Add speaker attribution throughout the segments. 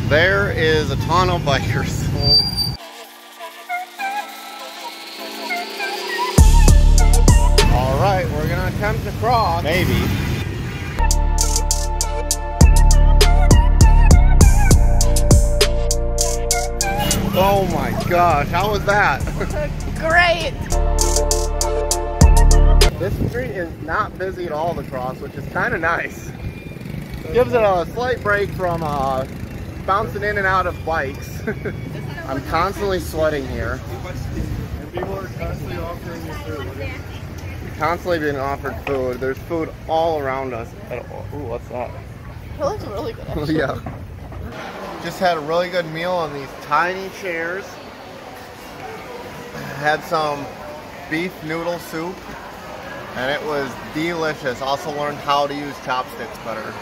Speaker 1: There is a ton of bikers. All right, we're gonna attempt to cross. Maybe. Oh my gosh, how was that?
Speaker 2: Great.
Speaker 1: This street is not busy at all to cross, which is kind of nice. Gives it a slight break from bouncing in and out of bikes. I'm constantly sweating here.
Speaker 3: And people are constantly offering you food.
Speaker 1: Constantly being offered food. There's food all around us. Ooh, what's that?
Speaker 2: It looks really good, actually.
Speaker 1: Yeah. Just had a really good meal on these tiny chairs. Had some beef noodle soup, and it was delicious. Also learned how to use chopsticks better.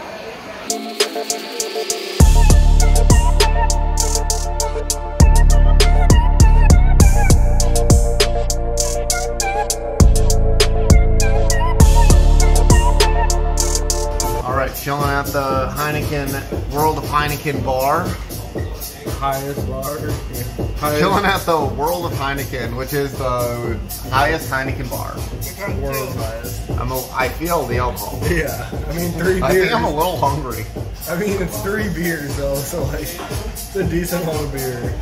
Speaker 1: Alright, chilling at the World of Heineken bar.
Speaker 3: Highest bar.
Speaker 1: Chilling at the World of Heineken, which is the highest Heineken bar.
Speaker 3: World's highest.
Speaker 1: I feel the alcohol.
Speaker 3: Yeah, I mean 3 beers.
Speaker 1: I think I'm a little hungry.
Speaker 3: I mean it's 3 beers though, so like it's a decent amount of beer.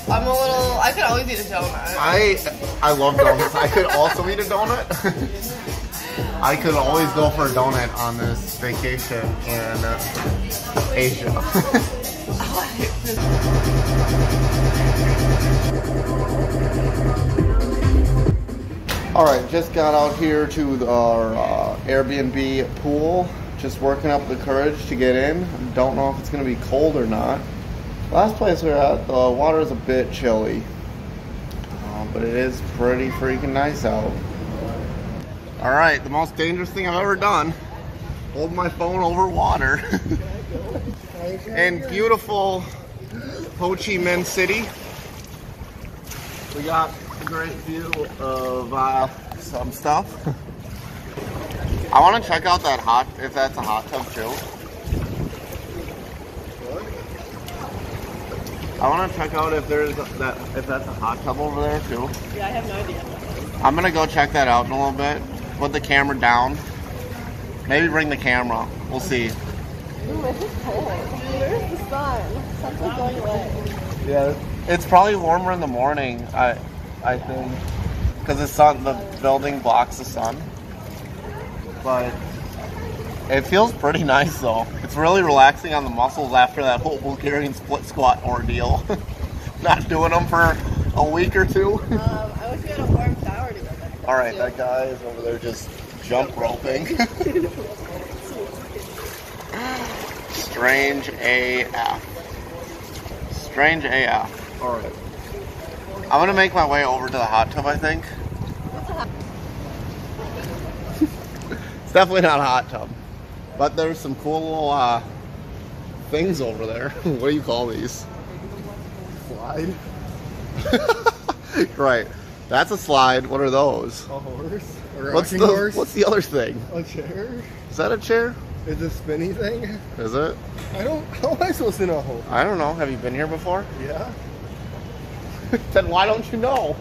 Speaker 2: I could always eat a donut.
Speaker 1: I love donuts. I could also eat a donut. I could always go for a donut on this vacation in Asia. Alright, just got out here to our Airbnb pool. Just working up the courage to get in. Don't know if it's going to be cold or not. Last place we were at, the water is a bit chilly. But it is pretty freaking nice out. Alright, the most dangerous thing I've ever done. Hold my phone over water. In beautiful Ho Chi Minh City. We got a great view of some stuff. I want to check out that if that's a hot tub too. I want to check out if that's a hot tub over there too.
Speaker 2: Yeah, I have no idea.
Speaker 1: I'm gonna go check that out in a little bit. Put the camera down. Maybe bring the camera. We'll see.
Speaker 2: Ooh, this is cold. Where's the sun? Sun's like going away.
Speaker 1: Yeah, it's probably warmer in the morning. I think because the building blocks the sun. But it feels pretty nice though. It's really relaxing on the muscles after that whole Bulgarian split squat ordeal. Not doing them for a week or two.
Speaker 2: I wish we had a warm shower to go there.
Speaker 1: All right, that guy is over there just jump roping. Strange AF. Strange AF. All right. I'm gonna make my way over to the hot tub, I think. It's definitely not a hot tub. But there's some cool little things over there. What do you call these?
Speaker 3: Slide.
Speaker 1: Right. That's a slide. What are those?
Speaker 3: A horse. A
Speaker 1: What's the other thing?
Speaker 3: A chair.
Speaker 1: Is that a chair?
Speaker 3: It's a spinny thing.
Speaker 1: Is it?
Speaker 3: How am I supposed to know?
Speaker 1: I don't know. Have you been here before?
Speaker 3: Yeah.
Speaker 1: Then why don't you know?